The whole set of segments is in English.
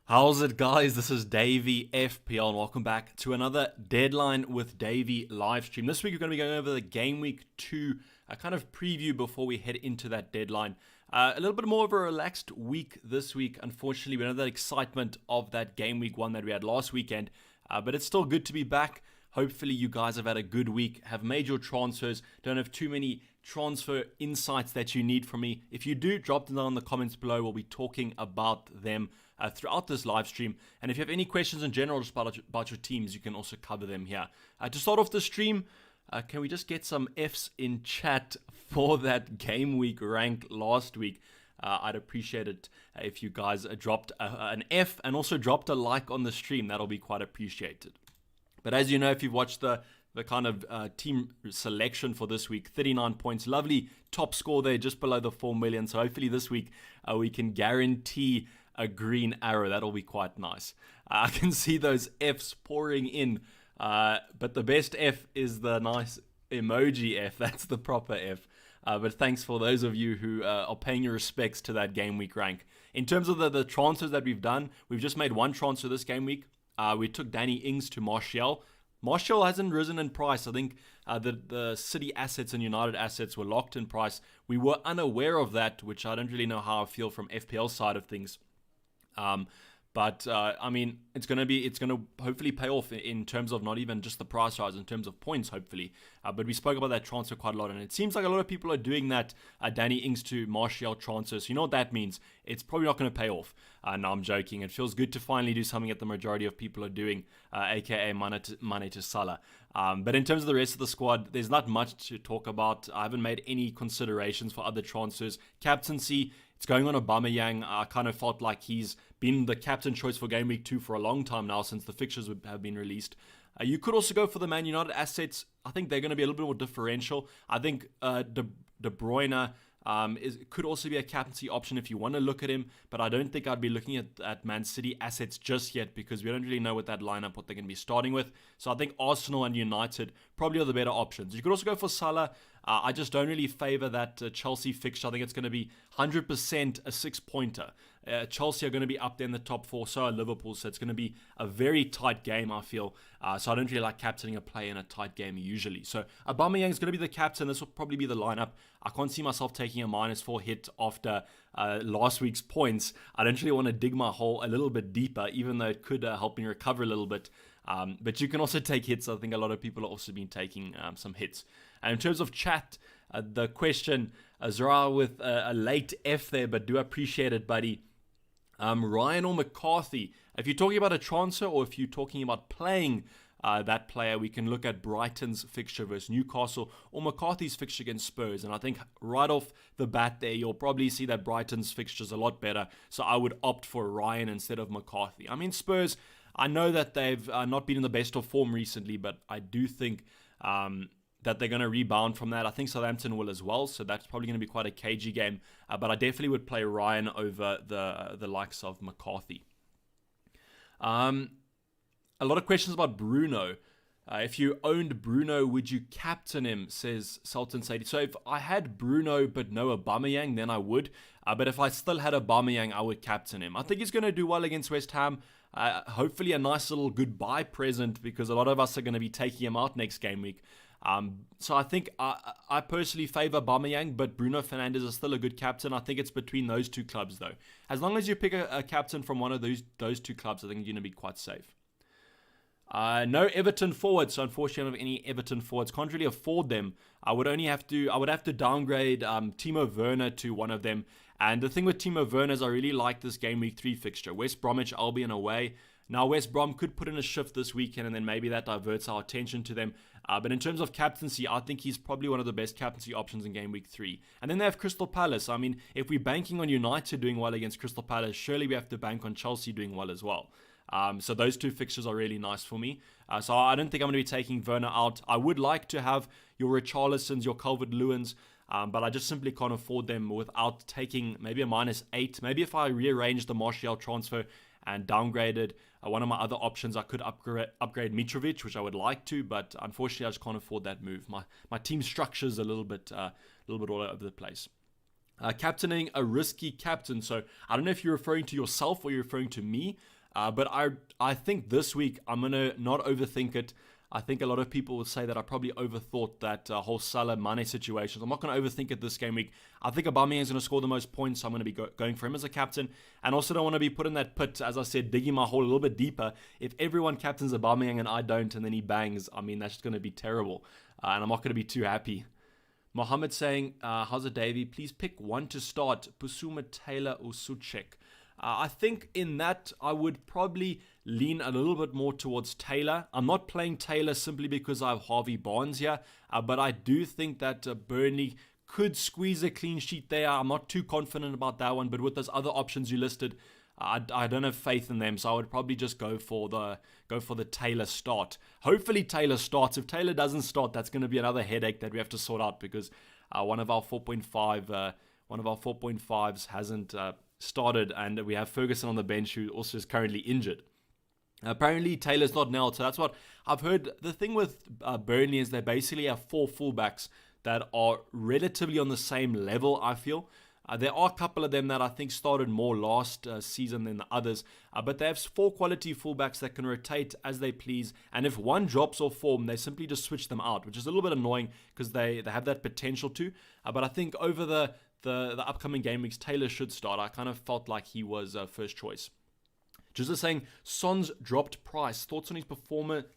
How's it, guys? This is Davey FPL, and welcome back to another Deadline with Davey live stream. This week, we're going to be going over the Gameweek 2 kind of preview before we head into that deadline. A little bit more of a relaxed week this week. Unfortunately, we don't have that excitement of that Gameweek 1 that we had last weekend, but it's still good to be back. Hopefully, you guys have had a good week, have made your transfers, don't have too many transfer insights that you need from me. If you do, drop them down in the comments below. We'll be talking about them throughout this live stream. And if you have any questions in general just about your teams, you can also cover them here. To start off the stream, can we just get some Fs in chat for that game week rank last week? I'd appreciate it if you guys dropped an F and also dropped a like on the stream. That'll be quite appreciated. But as you know, if you've watched the kind of team selection for this week, 39 points, lovely top score there, just below the 4 million. So hopefully this week we can guarantee a green arrow. That'll be quite nice. I can see those Fs pouring in, but the best F is the nice emoji F. That's the proper F. But thanks for those of you who are paying your respects to that game week rank. In terms of the transfers that we've done, we've just made one transfer this game week. We took Danny Ings to Martial. Martial hasn't risen in price. I think the City assets and United assets were locked in price. We were unaware of that, which I don't really know how I feel from FPL side of things. But I mean, it's going to hopefully pay off in terms of not even just the price rise, in terms of points, hopefully. But we spoke about that transfer quite a lot, and it seems like a lot of people are doing that Danny Ings to Martial transfer. So you know what that means? It's probably not going to pay off. No, I'm joking. It feels good to finally do something that the majority of people are doing, aka Mane to Salah. But in terms of the rest of the squad, there's not much to talk about. I haven't made any considerations for other transfers. Captaincy, it's going on Obamayang. I kind of felt like he's been the captain choice for Game Week 2 for a long time now since the fixtures have been released. You could also go for the Man United assets. I think they're going to be a little bit more differential. I think De Bruyne could also be a captaincy option if you want to look at him, but I don't think I'd be looking at Man City assets just yet because we don't really know what they're going to be starting with. So I think Arsenal and United probably are the better options. You could also go for Salah. I just don't really favor that Chelsea fixture. I think it's going to be 100% a 6-pointer. Chelsea are going to be up there in the top 4, so are Liverpool, so it's going to be a very tight game, I feel. So I don't really like captaining a player in a tight game usually. So Aubameyang is going to be the captain. This will probably be the lineup. I can't see myself taking a -4 hit after last week's points. I don't really want to dig my hole a little bit deeper, even though it could help me recover a little bit. But you can also take hits. I think a lot of people have also been taking some hits. And in terms of chat, the question, Zara with a late F there, but do appreciate it, buddy. Ryan or McCarthy? If you're talking about a transfer or if you're talking about playing that player, we can look at Brighton's fixture versus Newcastle or McCarthy's fixture against Spurs. And I think right off the bat there, you'll probably see that Brighton's fixture is a lot better. So I would opt for Ryan instead of McCarthy. I mean, Spurs, I know that they've not been in the best of form recently, but I do think that they're going to rebound from that. I think Southampton will as well, so that's probably going to be quite a cagey game. But I definitely would play Ryan over the likes of McCarthy. A lot of questions about Bruno. If you owned Bruno, would you captain him, says Sultan Sadie. So if I had Bruno but no Obamayang, then I would. But if I still had Obamayang, I would captain him. I think he's going to do well against West Ham. Hopefully a nice little goodbye present because a lot of us are going to be taking him out next game week. So I think I personally favor Aubameyang, but Bruno Fernandes is still a good captain. I think it's between those two clubs though. As long as you pick a captain from one of those two clubs, I think you're going to be quite safe. No Everton forwards, so unfortunately I don't have any Everton forwards. Can't really afford them. I would have to downgrade Timo Werner to one of them. And the thing with Timo Werner is I really like this game week 3 fixture. West Bromwich Albion away. Now West Brom could put in a shift this weekend and then maybe that diverts our attention to them. But in terms of captaincy, I think he's probably one of the best captaincy options in game week 3. And then they have Crystal Palace. I mean, if we're banking on United doing well against Crystal Palace, surely we have to bank on Chelsea doing well as well. So those two fixtures are really nice for me. So I don't think I'm going to be taking Werner out. I would like to have your Richarlisons, your Calvert-Lewins, but I just simply can't afford them without taking maybe a -8. Maybe if I rearrange the Martial transfer and downgraded one of my other options, I could upgrade Mitrovic, which I would like to, but unfortunately I just can't afford that move. My team structure is a little bit all over the place. Captaining a risky captain. So I don't know if you're referring to yourself or you're referring to me. But I think this week I'm going to not overthink it. I think a lot of people would say that I probably overthought that whole Salah Mane situation. I'm not going to overthink it this game week. I think Aubameyang is going to score the most points, so I'm going to be going for him as a captain. And also don't want to be put in that pit, as I said, digging my hole a little bit deeper. If everyone captains Aubameyang and I don't, and then he bangs, I mean, that's just going to be terrible. And I'm not going to be too happy. Mohammed saying, how's it, Davey? Please pick one to start, Pusuma, Taylor, or Suchek. I think in that, I would probably lean a little bit more towards Taylor. I'm not playing Taylor simply because I have Harvey Barnes here, but I do think that Burnley could squeeze a clean sheet there. I'm not too confident about that one, but with those other options you listed, I don't have faith in them, so I would probably just go for the Taylor start. Hopefully Taylor starts. If Taylor doesn't start, that's going to be another headache that we have to sort out because one of our 4.5s hasn't started, and we have Ferguson on the bench who also is currently injured. Apparently Taylor's not nailed, so that's what I've heard. The thing with Burnley is they basically have 4 fullbacks that are relatively on the same level, I feel. There are a couple of them that I think started more last season than the others, but they have 4 quality fullbacks that can rotate as they please, and if one drops off form, they simply just switch them out, which is a little bit annoying because they have that potential to, but I think over the upcoming game weeks, Taylor should start. I kind of felt like he was first choice. Just saying, Son's dropped price. Thoughts on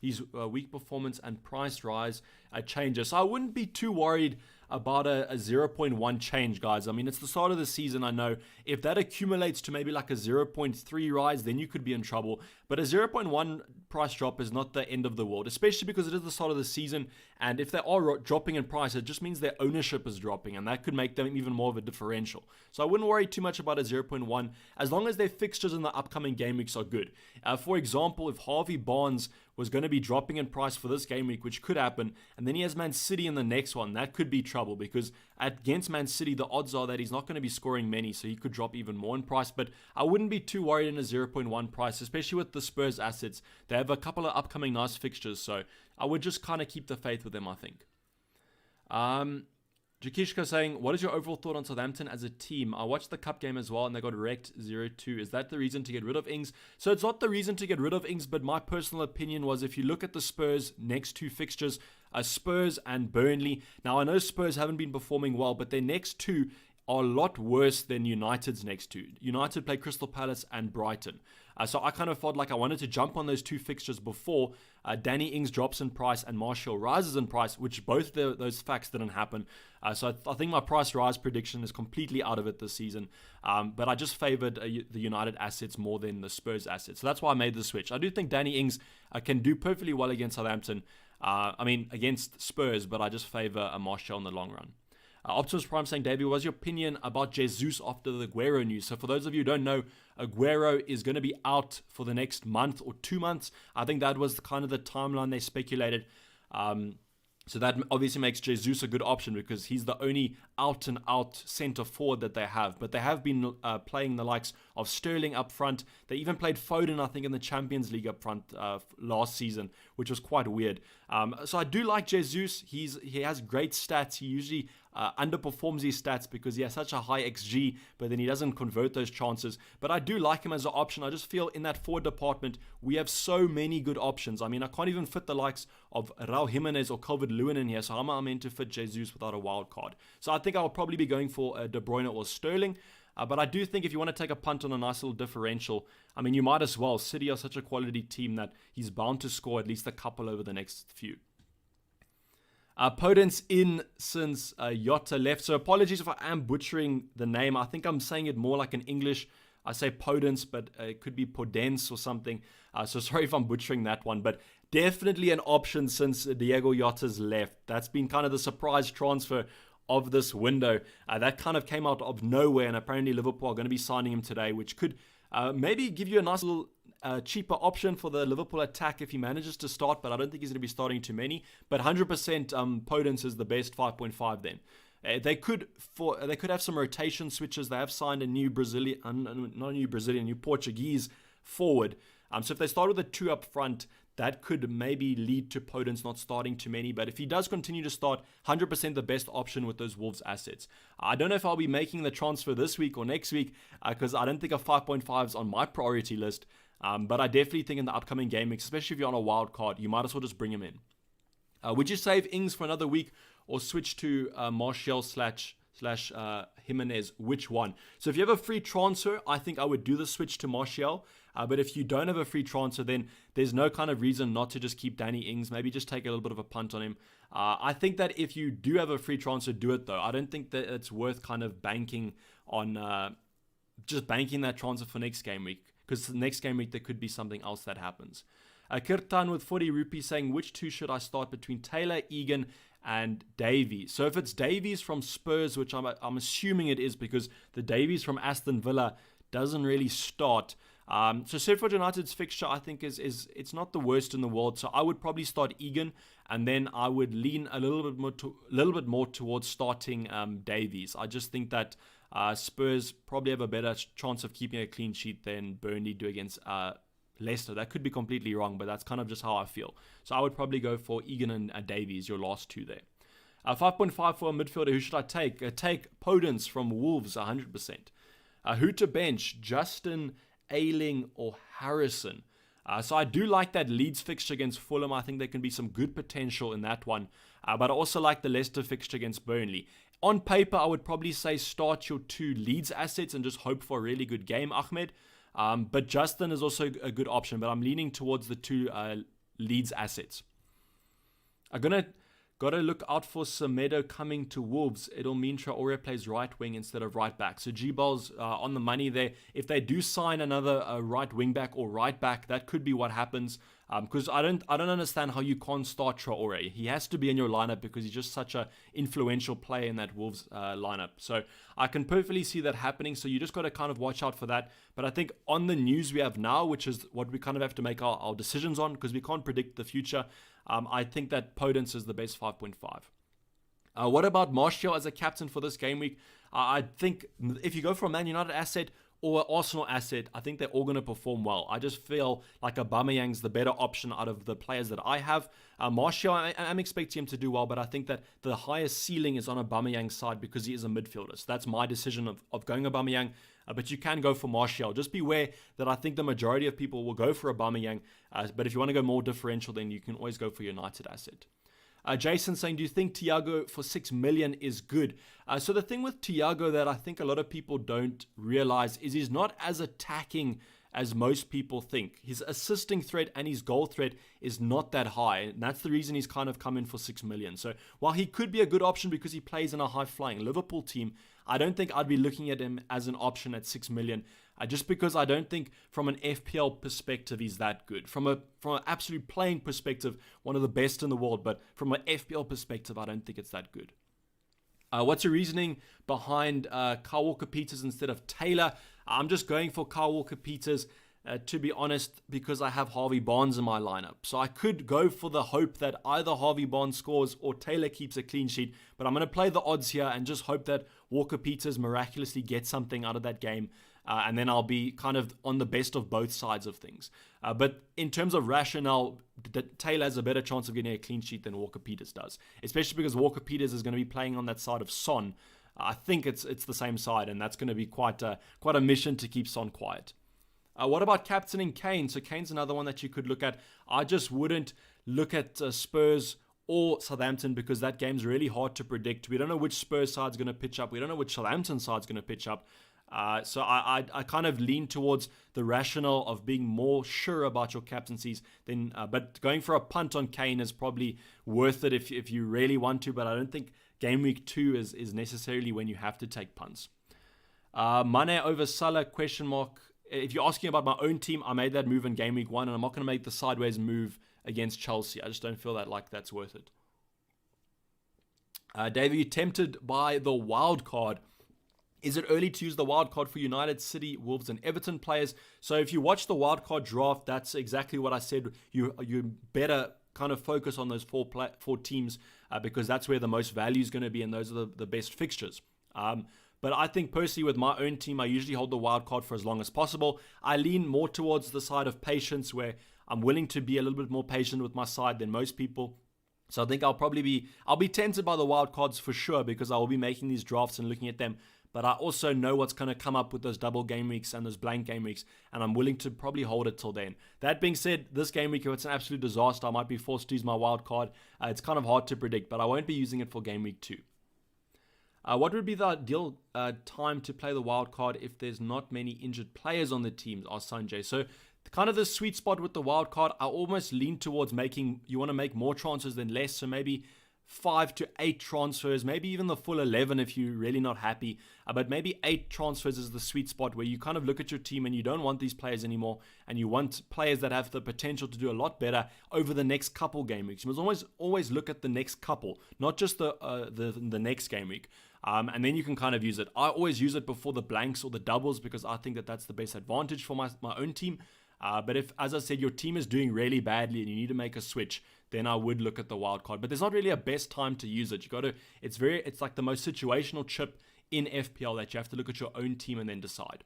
his weak performance and price rise changes. So I wouldn't be too worried about a 0.1 change, guys. I mean, it's the start of the season, I know. If that accumulates to maybe like a 0.3 rise, then you could be in trouble. But a 0.1 price drop is not the end of the world, especially because it is the start of the season. And if they are dropping in price, it just means their ownership is dropping, and that could make them even more of a differential. So I wouldn't worry too much about a 0.1, as long as their fixtures in the upcoming game weeks are good. For example, if Harvey Barnes was going to be dropping in price for this game week, which could happen, and then he has Man City in the next one, that could be trouble, because against Man City, the odds are that he's not going to be scoring many, so he could drop even more in price. But I wouldn't be too worried in a 0.1 price, especially with the Spurs assets. They have a couple of upcoming nice fixtures, so I would just kind of keep the faith with them, I think. Jakishka saying, what is your overall thought on Southampton as a team? I watched the cup game as well, and they got wrecked 0-2. Is that the reason to get rid of Ings? So it's not the reason to get rid of Ings, but my personal opinion was, if you look at the Spurs' next 2 fixtures, Spurs and Burnley. Now, I know Spurs haven't been performing well, but their next 2 are a lot worse than United's next 2. United play Crystal Palace and Brighton. So I kind of felt like I wanted to jump on those 2 fixtures before Danny Ings drops in price and Martial rises in price, which both those facts didn't happen. So I think my price rise prediction is completely out of it this season. But I just favored the United assets more than the Spurs assets. So that's why I made the switch. I do think Danny Ings can do perfectly well against Southampton. Against Spurs, but I just favor a Martial in the long run. Optimus Prime saying, Davey, what's your opinion about Jesus after the Aguero news? So for those of you who don't know, Aguero is going to be out for the next month or 2 months. I think that was kind of the timeline they speculated. So that obviously makes Jesus a good option because he's the only out-and-out centre forward that they have. But they have been playing the likes of Sterling up front. They even played Foden, I think, in the Champions League up front last season, which was quite weird. So I do like Jesus. He has great stats. He usually underperforms his stats because he has such a high XG, but then he doesn't convert those chances. But I do like him as an option. I just feel in that forward department, we have so many good options. I mean, I can't even fit the likes of Raul Jimenez or Calvert-Lewin in here, so how am I meant to fit Jesus without a wild card? So I think I'll probably be going for De Bruyne or Sterling. But I do think if you want to take a punt on a nice little differential, I mean, you might as well. City are such a quality team that he's bound to score at least a couple over the next few. Podence in since Jota left. So apologies if I am butchering the name. I think I'm saying it more like in English. I say Podence, but it could be Podence or something. So sorry if I'm butchering that one. But definitely an option since Diego Jota's left. That's been kind of the surprise transfer of this window. That kind of came out of nowhere. And apparently Liverpool are going to be signing him today, which could maybe give you a nice little cheaper option for the Liverpool attack if he manages to start, but I don't think he's going to be starting too many. But 100% Podence is the best 5.5 then. They could have some rotation switches. They have signed a new new Portuguese forward. So if they start with a 2 up front, that could maybe lead to Podence not starting too many. But if he does continue to start, 100% the best option with those Wolves assets. I don't know if I'll be making the transfer this week or next week because I don't think a 5.5 is on my priority list. But I definitely think in the upcoming game weeks, especially if you're on a wild card, you might as well just bring him in. Would you save Ings for another week or switch to Martial slash Jimenez? Which one? So if you have a free transfer, I think I would do the switch to Martial. But if you don't have a free transfer, then there's no kind of reason not to just keep Danny Ings. Maybe just take a little bit of a punt on him. I think that if you do have a free transfer, do it though. I don't think that it's worth kind of banking on just banking that transfer for next game week, because the next game week there could be something else that happens. Kirtan with 40 rupees saying, which two should I start between Taylor, Egan, and Davies? So if it's Davies from Spurs, which I'm assuming it is because the Davies from Aston Villa doesn't really start. So Sheffield United's fixture, I think, is it's not the worst in the world. So I would probably start Egan, and then I would lean a little bit more towards starting Davies. I just think that Spurs probably have a better chance of keeping a clean sheet than Burnley do against Leicester. That could be completely wrong, but that's kind of just how I feel. So I would probably go for Egan and Davies, your last two there. 5.5 for a midfielder. Who should I take? Take Podence from Wolves, 100%. Who to bench? Justin, Ayling, or Harrison? So I do like that Leeds fixture against Fulham. I think there can be some good potential in that one. But I also like the Leicester fixture against Burnley. On paper, I would probably say start your two Leeds assets and just hope for a really good game, Ahmed. But Justin is also a good option, but I'm leaning towards the two Leeds assets. I'm got to look out for Semedo coming to Wolves. It'll mean Traore plays right wing instead of right back. So G-Ball's on the money there. If they do sign another right wing back or right back, that could be what happens. Because I don't understand how you can't start Traore. He has to be in your lineup because he's just such an influential player in that Wolves lineup. So I can perfectly see that happening. So you just got to kind of watch out for that. But I think on the news we have now, which is what we kind of have to make our decisions on because we can't predict the future, I think that Podence is the best 5.5. What about Martial as a captain for this game week? I think if you go for a Man United asset or Arsenal asset, I think they're all going to perform well. I just feel like Aubameyang's the better option out of the players that I have. Martial, I'm expecting him to do well, but I think that the highest ceiling is on Aubameyang's side because he is a midfielder. So that's my decision of going Aubameyang. But you can go for Martial. Just beware that I think the majority of people will go for Aubameyang. But if you want to go more differential, then you can always go for United asset. Jason saying, do you think Thiago for 6 million is good? So the thing with Thiago that I think a lot of people don't realize is he's not as attacking as most people think. His assisting threat and his goal threat is not that high. And that's the reason he's kind of come in for 6 million. So while he could be a good option because he plays in a high-flying Liverpool team, I don't think I'd be looking at him as an option at 6 million. Just because I don't think from an FPL perspective he's that good. From an absolute playing perspective, one of the best in the world. But from an FPL perspective, I don't think it's that good. What's your reasoning behind Kyle Walker-Peters instead of Taylor? I'm just going for Kyle Walker-Peters, to be honest, because I have Harvey Barnes in my lineup. So I could go for the hope that either Harvey Barnes scores or Taylor keeps a clean sheet. But I'm going to play the odds here and just hope that Walker-Peters miraculously gets something out of that game. And then I'll be kind of on the best of both sides of things. But in terms of rationale, Taylor has a better chance of getting a clean sheet than Walker-Peters does. Especially because Walker-Peters is going to be playing on that side of Son. I think it's the same side, and that's going to be quite a mission to keep Son quiet. What about captaining Kane? So Kane's another one that you could look at. I just wouldn't look at Spurs or Southampton because that game's really hard to predict. We don't know which Spurs side's going to pitch up. We don't know which Southampton side's going to pitch up. So I kind of lean towards the rationale of being more sure about your captaincies than, but going for a punt on Kane is probably worth it if you really want to, but I don't think game week 2 is necessarily when you have to take punts. Mane over Salah, ? If you're asking about my own team, I made that move in game week 1 and I'm not going to make the sideways move against Chelsea. I just don't feel like that's worth it. Dave, are you tempted by the wild card? Is it early to use the wildcard for United, City, Wolves, and Everton players? So if you watch the wildcard draft, that's exactly what I said. You better kind of focus on those four teams because that's where the most value is going to be, and those are the best fixtures. But I think personally with my own team, I usually hold the wildcard for as long as possible. I lean more towards the side of patience, where I'm willing to be a little bit more patient with my side than most people. So I think I'll be tempted by the wild cards for sure because I will be making these drafts and looking at them. but I also know what's going to come up with those double game weeks and those blank game weeks, and I'm willing to probably hold it till then. That being said, this game week, if it's an absolute disaster, I might be forced to use my wild card. It's kind of hard to predict, but I won't be using it for game week 2. What would be the ideal time to play the wild card if there's not many injured players on the team? Asked Sanjay. So kind of the sweet spot with the wild card, I almost lean towards you want to make more transfers than less. So maybe 5 to 8 transfers, maybe even the full 11 if you're really not happy. But maybe 8 transfers is the sweet spot where you kind of look at your team and you don't want these players anymore, and you want players that have the potential to do a lot better over the next couple game weeks. You must always look at the next couple, not just the next game week. And then you can kind of use it. I always use it before the blanks or the doubles because I think that that's the best advantage for my own team. But if, as I said, your team is doing really badly and you need to make a switch, then I would look at the wild card. But there's not really a best time to use it. It's like the most situational chip in FPL that you have to look at your own team and then decide.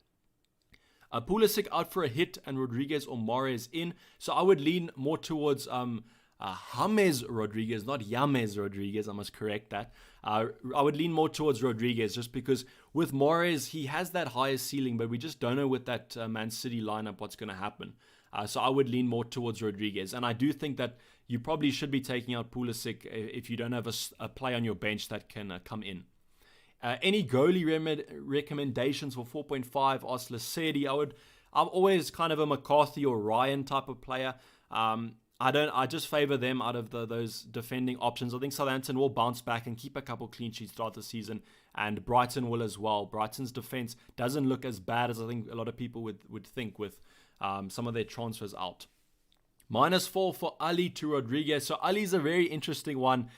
Pulisic out for a hit and Rodriguez or Mahrez in. So I would lean more towards James Rodriguez, not James Rodriguez. I must correct that. I would lean more towards Rodriguez just because with Mahrez, he has that higher ceiling, but we just don't know with that Man City lineup what's going to happen. So I would lean more towards Rodriguez. And I do think that you probably should be taking out Pulisic if you don't have a play on your bench that can come in. Any goalie recommendations for 4.5? Asked Lasedi. I'm always kind of a McCarthy or Ryan type of player. I just favor them out of those defending options. I think Southampton will bounce back and keep a couple clean sheets throughout the season, and Brighton will as well. Brighton's defense doesn't look as bad as I think a lot of people would think with some of their transfers out. -4 for Ali to Rodriguez. So Ali's a very interesting one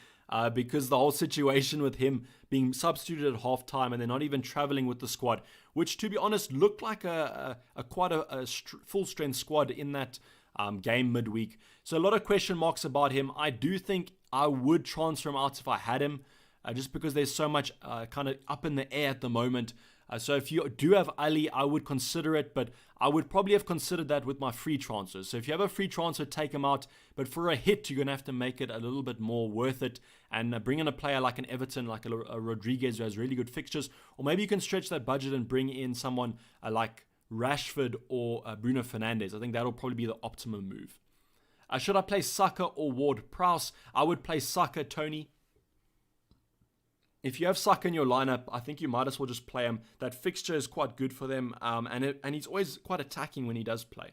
because the whole situation with him being substituted at halftime and they're not even traveling with the squad, which to be honest looked like quite a full strength squad in that game midweek. So a lot of question marks about him. I do think I would transfer him out if I had him, just because there's so much kind of up in the air at the moment. So if you do have Ali, I would consider it, but I would probably have considered that with my free transfers. So if you have a free transfer, take him out, but for a hit, you're going to have to make it a little bit more worth it and bring in a player like an Everton, like a Rodriguez who has really good fixtures, or maybe you can stretch that budget and bring in someone like Rashford or Bruno Fernandes. I think that'll probably be the optimum move. Should I play Saka or Ward-Prowse? I would play Saka, Tony. If you have Saka in your lineup, I think you might as well just play him. That fixture is quite good for them, and he's always quite attacking when he does play.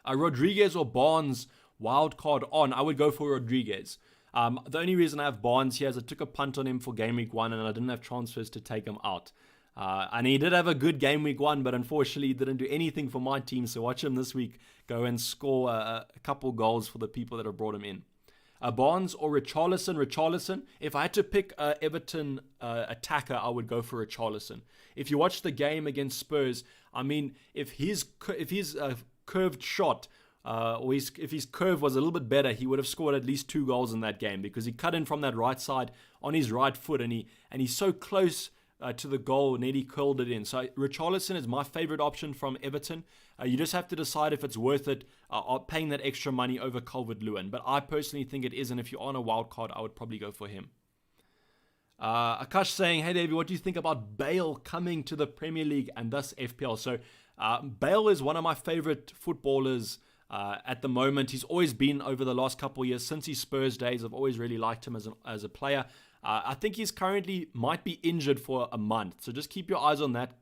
Rodriguez or Barnes, wild card on. I would go for Rodriguez. The only reason I have Barnes here is I took a punt on him for game week 1 and I didn't have transfers to take him out. And he did have a good game week 1, but unfortunately he didn't do anything for my team. So watch him this week go and score a couple goals for the people that have brought him in. Barnes or Richarlison. If I had to pick Everton attacker, I would go for Richarlison. If you watch the game against Spurs, I mean, if his curved shot, if his curve was a little bit better, he would have scored at least 2 goals in that game because he cut in from that right side on his right foot, and he's so close to the goal, and Eddie curled it in. So Richarlison is my favorite option from Everton. You just have to decide if it's worth it, paying that extra money over Calvert-Lewin. But I personally think it is, and if you're on a wild card, I would probably go for him. Akash saying, hey Davey, what do you think about Bale coming to the Premier League and thus FPL? So Bale is one of my favorite footballers at the moment. He's always been over the last couple of years. Since his Spurs days, I've always really liked him as a player. I think he's currently might be injured for a month. So just keep your eyes on that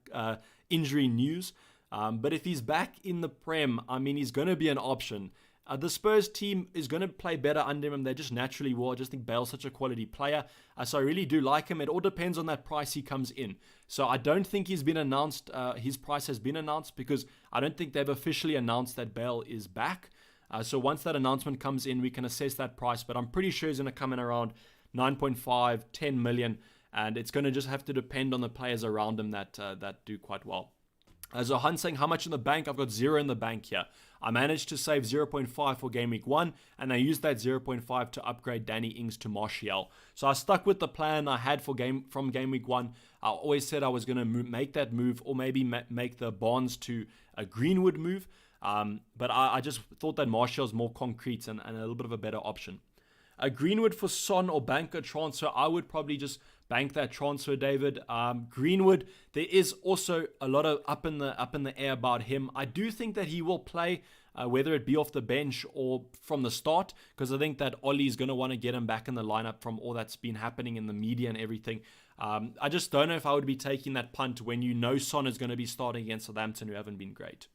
injury news. But if he's back in the Prem, I mean, he's going to be an option. The Spurs team is going to play better under him. They just naturally will. I just think Bale's such a quality player. So I really do like him. It all depends on that price he comes in. So I don't think he's been announced. His price has been announced because I don't think they've officially announced that Bale is back. So once that announcement comes in, we can assess that price. But I'm pretty sure he's going to come in around 9.5, 10 million. And it's going to just have to depend on the players around him that do quite well. Zohan saying, how much in the bank? I've got 0 in the bank here. I managed to save 0.5 for game week 1, and I used that 0.5 to upgrade Danny Ings to Martial. So I stuck with the plan I had from game week 1. I always said I was going to make that move, or maybe make the Barnes to a Greenwood move. But I just thought that Martial's more concrete and a little bit of a better option. Greenwood for Son or bank a transfer. I would probably just bank that transfer, David. Greenwood, there is also a lot of up in the air about him. I do think that he will play, whether it be off the bench or from the start, because I think that Ollie's going to want to get him back in the lineup from all that's been happening in the media and everything. I just don't know if I would be taking that punt when you know Son is going to be starting against Southampton, who haven't been great.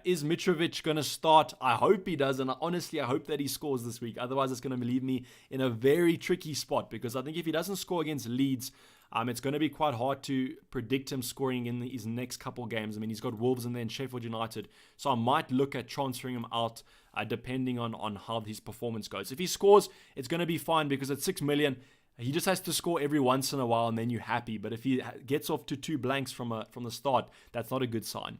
Is Mitrovic going to start? I hope he does, and honestly, I hope that he scores this week. Otherwise, it's going to leave me in a very tricky spot, because I think if he doesn't score against Leeds, it's going to be quite hard to predict him scoring in his next couple games. I mean, he's got Wolves and then Sheffield United, so I might look at transferring him out depending on how his performance goes. If he scores, it's going to be fine, because at 6 million, he just has to score every once in a while and then you're happy. But if he gets off to 2 blanks from the start, that's not a good sign.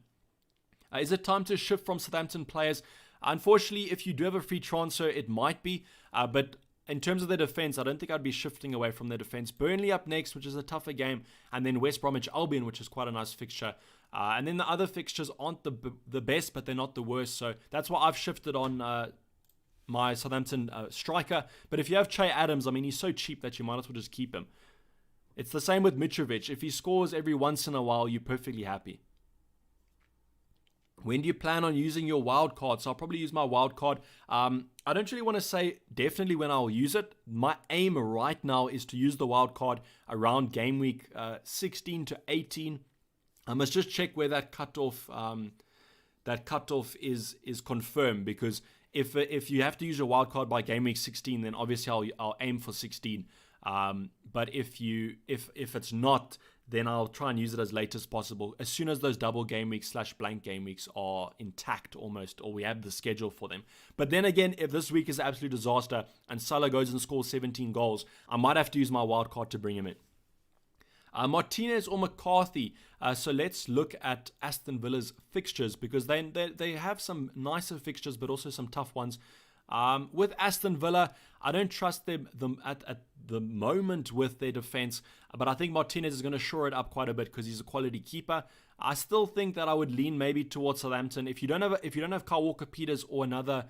Is it time to shift from Southampton players? Unfortunately, if you do have a free transfer, it might be. But in terms of their defense, I don't think I'd be shifting away from their defense. Burnley up next, which is a tougher game. And then West Bromwich Albion, which is quite a nice fixture. And then the other fixtures aren't the best, but they're not the worst. So that's why I've shifted on my Southampton striker. But if you have Che Adams, I mean, he's so cheap that you might as well just keep him. It's the same with Mitrovic. If he scores every once in a while, you're perfectly happy. When do you plan on using your wild card? So I'll probably use my wild card. I don't really want to say definitely when I'll use it. My aim right now is to use the wild card around game week 16 to 18. I must just check where that cutoff is confirmed, because if you have to use your wild card by game week 16, then obviously I'll aim for 16. But if it's not, then I'll try and use it as late as possible, as soon as those double game weeks / blank game weeks are intact almost, or we have the schedule for them. But then again, if this week is an absolute disaster and Salah goes and scores 17 goals, I might have to use my wild card to bring him in. Martinez or McCarthy. So let's look at Aston Villa's fixtures, because they have some nicer fixtures, but also some tough ones. With Aston Villa, I don't trust them at the moment with their defense, but I think Martinez is going to shore it up quite a bit because he's a quality keeper. I still think that I would lean maybe towards Southampton. If you don't have Kyle Walker-Peters or another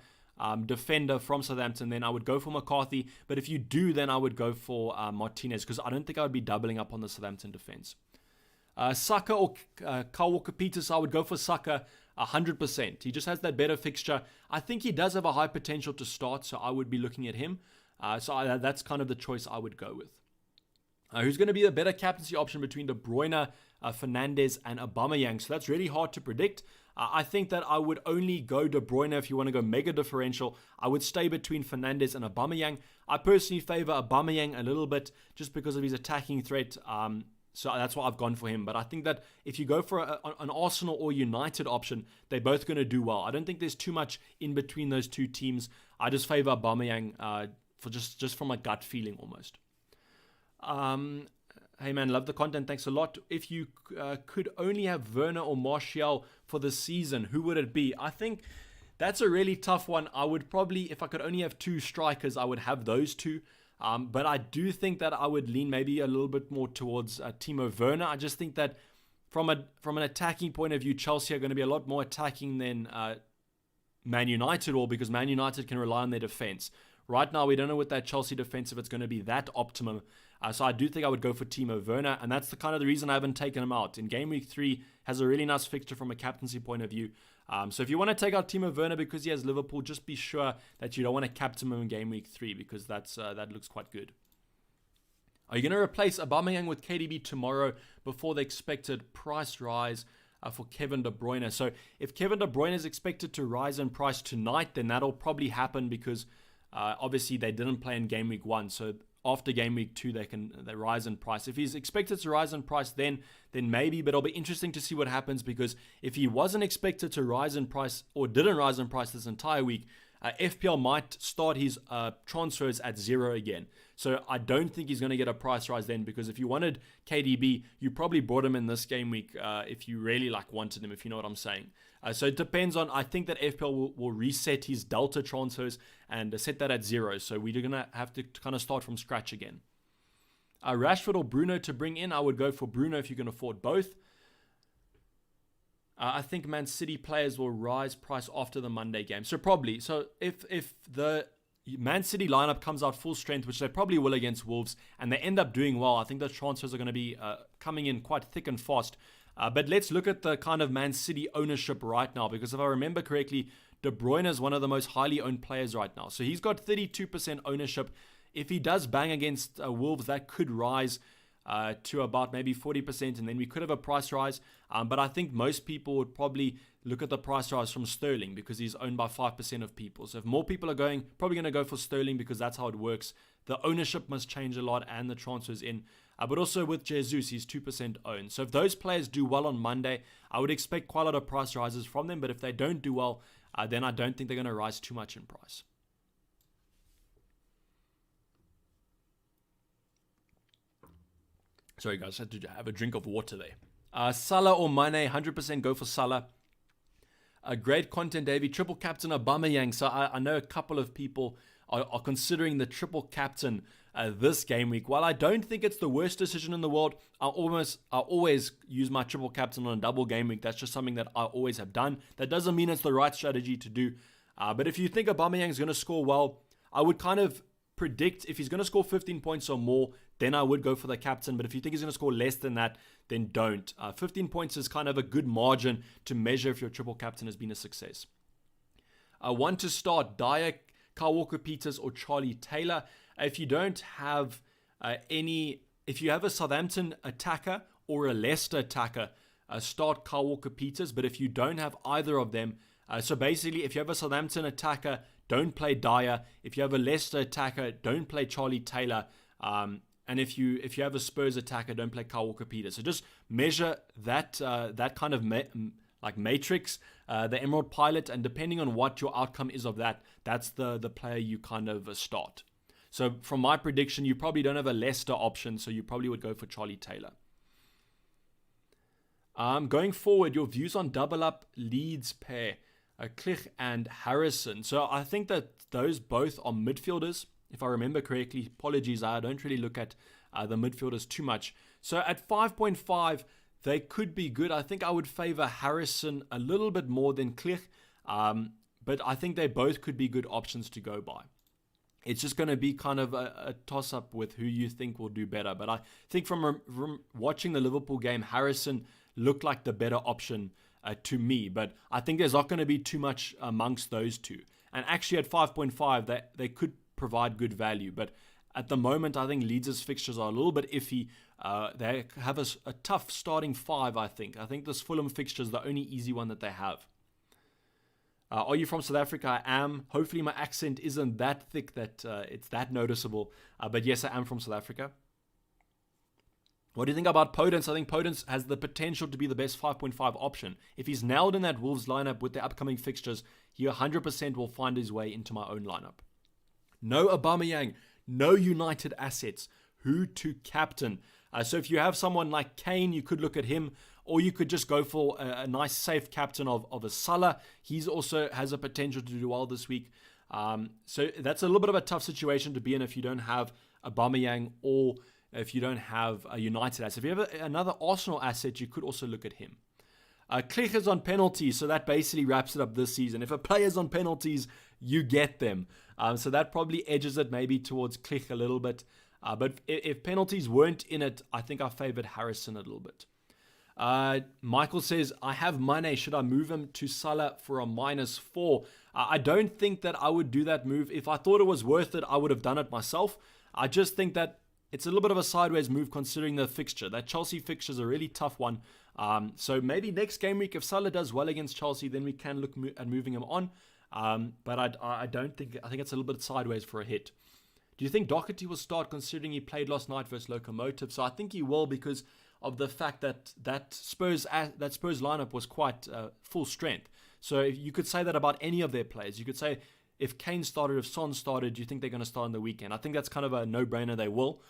defender from Southampton, then I would go for McCarthy. But if you do, then I would go for Martinez, because I don't think I would be doubling up on the Southampton defense. Saka or Kyle Walker-Peters, I would go for Saka 100%. He just has that better fixture. I think he does have a high potential to start, so I would be looking at him. That's kind of the choice I would go with. Who's going to be the better captaincy option between De Bruyne, Fernandes, and Obamayang? So that's really hard to predict. I think that I would only go De Bruyne if you want to go mega differential. I would stay between Fernandes and Obamayang. I personally favor Obamayang a little bit just because of his attacking threat. So that's why I've gone for him. But I think that if you go for an Arsenal or United option, they're both going to do well. I don't think there's too much in between those two teams. I just favor Obamayang for just from a gut feeling almost. Hey man, love the content. Thanks a lot. If you could only have Werner or Martial for the season, who would it be? I think that's a really tough one. I would probably, if I could only have 2 strikers, I would have those 2. But I do think that I would lean maybe a little bit more towards Timo Werner. I just think that from an attacking point of view, Chelsea are going to be a lot more attacking than Man United will, because Man United can rely on their defense. Right now, we don't know with that Chelsea defense if it's going to be that optimum. So I do think I would go for Timo Werner, and that's the reason I haven't taken him out. In Game Week 3, has a really nice fixture from a captaincy point of view. So if you want to take out Timo Werner because he has Liverpool, just be sure that you don't want to captain him in Game Week 3, because that looks quite good. Are you going to replace Obamayang with KDB tomorrow before the expected price rise for Kevin De Bruyne? So if Kevin De Bruyne is expected to rise in price tonight, then that'll probably happen, because obviously they didn't play in Game Week 1. So after Game Week 2, they rise in price. If he's expected to rise in price then maybe, but it'll be interesting to see what happens, because if he wasn't expected to rise in price or didn't rise in price this entire week, FPL might start his transfers at 0 again. So I don't think he's going to get a price rise then, because if you wanted KDB, you probably brought him in this game week if you really wanted him, if you know what I'm saying. So it depends on, I think that FPL will reset his Delta transfers and set that at 0. So we're going to have to kind of start from scratch again. Rashford or Bruno to bring in? I would go for Bruno if you can afford both. I think Man City players will rise price after the Monday game. So probably. So if the Man City lineup comes out full strength, which they probably will against Wolves, and they end up doing well, I think those transfers are going to be coming in quite thick and fast. But let's look at the kind of Man City ownership right now, because if I remember correctly, De Bruyne is one of the most highly owned players right now. So he's got 32% ownership. If he does bang against Wolves, that could rise to about maybe 40%, and then we could have a price rise. But I think most people would probably look at the price rise from Sterling, because he's owned by 5% of people. So if more people are probably going to go for Sterling, because that's how it works. The ownership must change a lot and the transfers in. But also with Jesus, he's 2% owned. So if those players do well on Monday, I would expect quite a lot of price rises from them. But if they don't do well, then I don't think they're going to rise too much in price. Sorry guys, I had to have a drink of water there. Salah or Mane, 100% go for Salah. Great content, Davey. Triple captain Obamayang. So I know a couple of people are considering the triple captain this game week. While I don't think it's the worst decision in the world, I always use my triple captain on a double game week. That's just something that I always have done. That doesn't mean it's the right strategy to do. But if you think Obamayang is going to score well, I would kind of predict if he's going to score 15 points or more, then I would go for the captain. But if you think he's going to score less than that, then don't. 15 points is kind of a good margin to measure if your triple captain has been a success. One to start, Dyer, Kyle Walker-Peters, or Charlie Taylor. If you don't have if you have a Southampton attacker or a Leicester attacker, start Kyle Walker-Peters. But if you don't have either of them, so basically if you have a Southampton attacker, don't play Dyer. If you have a Leicester attacker, don't play Charlie Taylor. And if you have a Spurs attacker, don't play Kyle Walker-Peters. So just measure that kind of like matrix, the Emerald Pilot, and depending on what your outcome is of that, that's the player you kind of start. So from my prediction, you probably don't have a Leicester option, so you probably would go for Charlie Taylor. Going forward, your views on double up Leeds pair, Klich and Harrison. So I think that those both are midfielders. If I remember correctly, apologies, I don't really look at the midfielders too much. So at 5.5, they could be good. I think I would favor Harrison a little bit more than Klich, but I think they both could be good options to go by. It's just going to be kind of a toss-up with who you think will do better. But I think from watching the Liverpool game, Harrison looked like the better option to me. But I think there's not going to be too much amongst those two. And actually at 5.5, they could provide good value. But at the moment, I think Leeds' fixtures are a little bit iffy. They have a tough starting five, I think. I think this Fulham fixture is the only easy one that they have. Are you from South Africa? I am. Hopefully my accent isn't that thick that it's that noticeable. But yes, I am from South Africa. What do you think about Podence? I think Podence has the potential to be the best 5.5 option. If he's nailed in that Wolves lineup with the upcoming fixtures, he 100% will find his way into my own lineup. No Obamayang, no United assets. Who to captain? So if you have someone like Kane, you could look at him, or you could just go for a nice safe captain of a Salah. He's also has a potential to do well this week. So that's a little bit of a tough situation to be in if you don't have Obamayang or if you don't have a United asset. If you have another Arsenal asset, you could also look at him. Klich is on penalties, so that basically wraps it up this season. If a player's on penalties, you get them. So that probably edges it maybe towards Klich a little bit. But if penalties weren't in it, I think I favored Harrison a little bit. Michael says, I have Mane. Should I move him to Salah for a -4? I don't think that I would do that move. If I thought it was worth it, I would have done it myself. I just think that it's a little bit of a sideways move considering the fixture. That Chelsea fixture is a really tough one. So maybe next game week, if Salah does well against Chelsea, then we can look at moving him on. But I don't think, I think it's a little bit sideways for a hit. Do you think Doherty will start considering he played last night versus Locomotive? So I think he will because of the fact that Spurs lineup was quite full strength. So you could say that about any of their players. You could say if Kane started, if Son started, do you think they're going to start on the weekend? I think that's kind of a no-brainer. They will.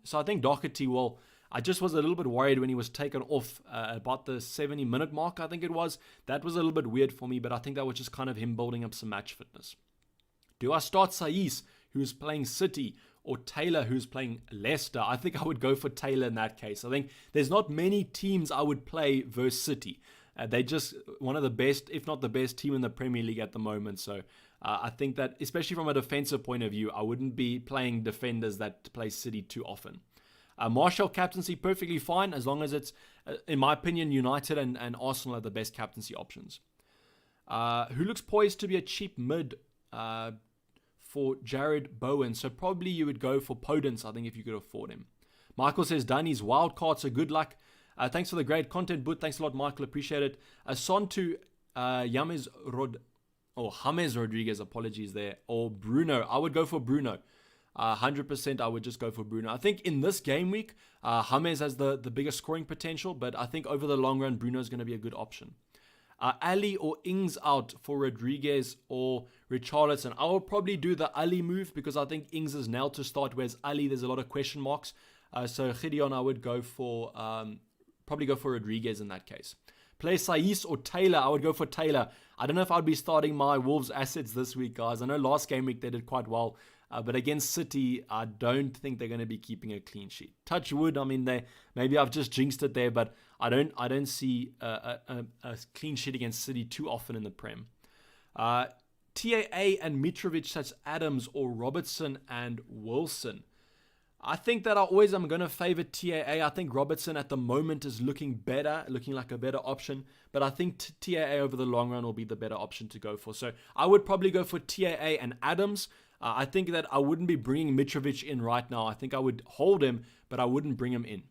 So I think Doherty will. I just was a little bit worried when he was taken off about the 70-minute mark, I think it was. That was a little bit weird for me, but I think that was just kind of him building up some match fitness. Do I start Saiss, who's playing City, or Taylor, who's playing Leicester? I think I would go for Taylor in that case. I think there's not many teams I would play versus City. They're just one of the best, if not the best team in the Premier League at the moment. So I think that, especially from a defensive point of view, I wouldn't be playing defenders that play City too often. Martial captaincy, perfectly fine, as long as it's, in my opinion, United and Arsenal are the best captaincy options. Who looks poised to be a cheap mid for Jared Bowen? So probably you would go for Podence, I think, if you could afford him. Michael says, Danny's wild cards, so good luck. Thanks for the great content, but thanks a lot, Michael. Appreciate it. Son to James Rodriguez, apologies there, or Bruno. I would go for Bruno. 100% I would just go for Bruno. I think in this game week, James has the biggest scoring potential, but I think over the long run, Bruno is going to be a good option. Ali or Ings out for Rodriguez or Richarlison. I will probably do the Ali move because I think Ings is nailed to start, whereas Ali, there's a lot of question marks. So Gideon, I would go for, probably go for Rodriguez in that case. Play Saiss or Taylor. I would go for Taylor. I don't know if I'd be starting my Wolves assets this week, guys. I know last game week they did quite well. But against City, I don't think they're going to be keeping a clean sheet. Touch wood. I mean, maybe I've just jinxed it there, but I don't see a clean sheet against City too often in the Prem. TAA and Mitrovic, such Adams or Robertson and Wilson. I think that I'm going to favor TAA. I think Robertson at the moment is looking like a better option. But I think TAA over the long run will be the better option to go for. So I would probably go for TAA and Adams. I think that I wouldn't be bringing Mitrovic in right now. I think I would hold him, but I wouldn't bring him in.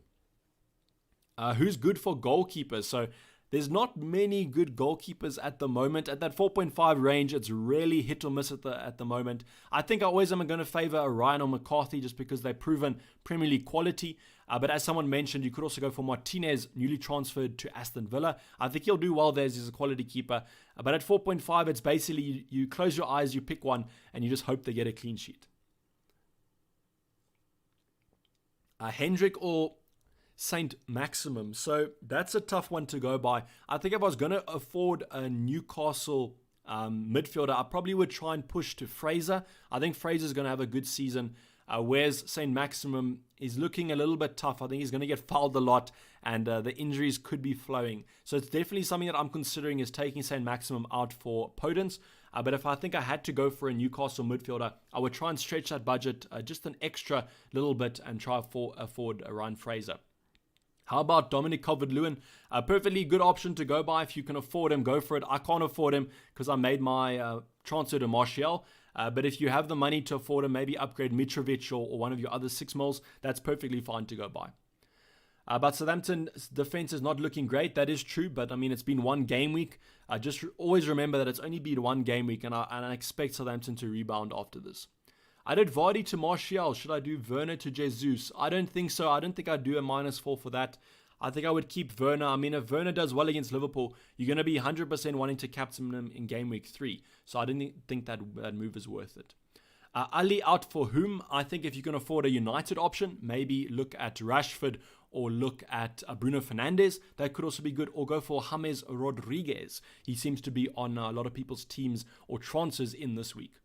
Who's good for goalkeepers? So there's not many good goalkeepers at the moment. At that 4.5 range, it's really hit or miss at the moment. I think I always am going to favor a Ryan or McCarthy just because they've proven Premier League quality. But as someone mentioned, you could also go for Martinez, newly transferred to Aston Villa. I think he'll do well there as he's a quality keeper. But at 4.5, it's basically you close your eyes, you pick one, and you just hope they get a clean sheet. Hendrick or Saint Maximum. So that's a tough one to go by. I think if I was going to afford a Newcastle midfielder, I probably would try and push to Fraser. I think Fraser's going to have a good season. Whereas Saint Maximum is looking a little bit tough. I think he's going to get fouled a lot and the injuries could be flowing. So it's definitely something that I'm considering is taking Saint Maximum out for Podence. But if I think I had to go for a Newcastle midfielder, I would try and stretch that budget just an extra little bit and try to afford Ryan Fraser. How about Dominic Calvert-Lewin? A perfectly good option to go by. If you can afford him, go for it. I can't afford him because I made my transfer to Martial. But if you have the money to afford him, maybe upgrade Mitrovic or one of your other 6 mils, that's perfectly fine to go by. But Southampton's defense is not looking great. That is true, but I mean, it's been one game week. Just always remember that it's only been one game week, and I expect Southampton to rebound after this. I did Vardy to Martial. Should I do Werner to Jesus? I don't think so. I don't think I'd do a -4 for that. I think I would keep Werner. I mean, if Werner does well against Liverpool, you're going to be 100% wanting to captain him in game week 3. So I didn't think that move is worth it. Ali out for whom? I think if you can afford a United option, maybe look at Rashford or look at Bruno Fernandes. That could also be good. Or go for James Rodriguez. He seems to be on a lot of people's teams or transfers in this week.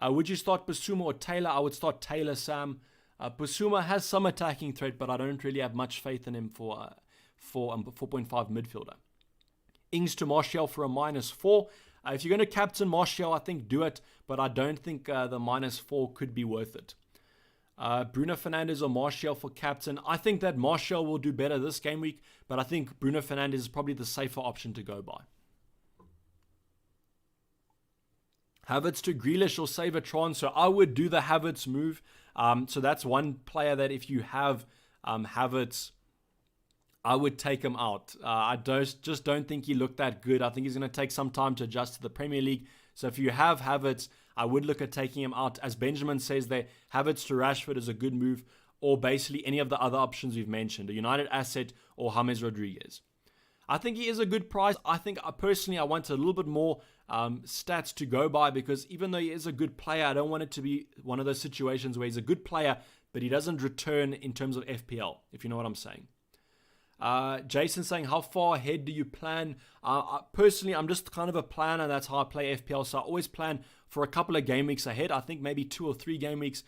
Would you start Basuma or Taylor? I would start Taylor, Sam. Basuma has some attacking threat, but I don't really have much faith in him for 4.5 midfielder. Ings to Martial for a -4. If you're going to captain Martial, I think do it, but I don't think the -4 could be worth it. Bruno Fernandes or Martial for captain. I think that Martial will do better this game week, but I think Bruno Fernandes is probably the safer option to go by. Havertz to Grealish or save a transfer. I would do the Havertz move. So that's one player that if you have Havertz, I would take him out. I just don't think he looked that good. I think he's going to take some time to adjust to the Premier League. So if you have Havertz, I would look at taking him out. As Benjamin says there, Havertz to Rashford is a good move, or basically any of the other options we've mentioned, a United asset or James Rodriguez. I think he is a good price. I think personally I want a little bit more stats to go by, because even though he is a good player, I don't want it to be one of those situations where he's a good player, but he doesn't return in terms of FPL, if you know what I'm saying. Jason saying, how far ahead do you plan? Personally, I'm just kind of a planner. That's how I play FPL. So I always plan for a couple of game weeks ahead. I think maybe 2 or 3 game weeks.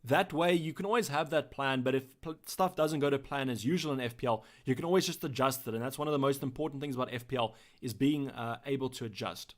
That way, you can always have that plan, but if stuff doesn't go to plan as usual in FPL, you can always just adjust it, and that's one of the most important things about FPL, is being able to adjust.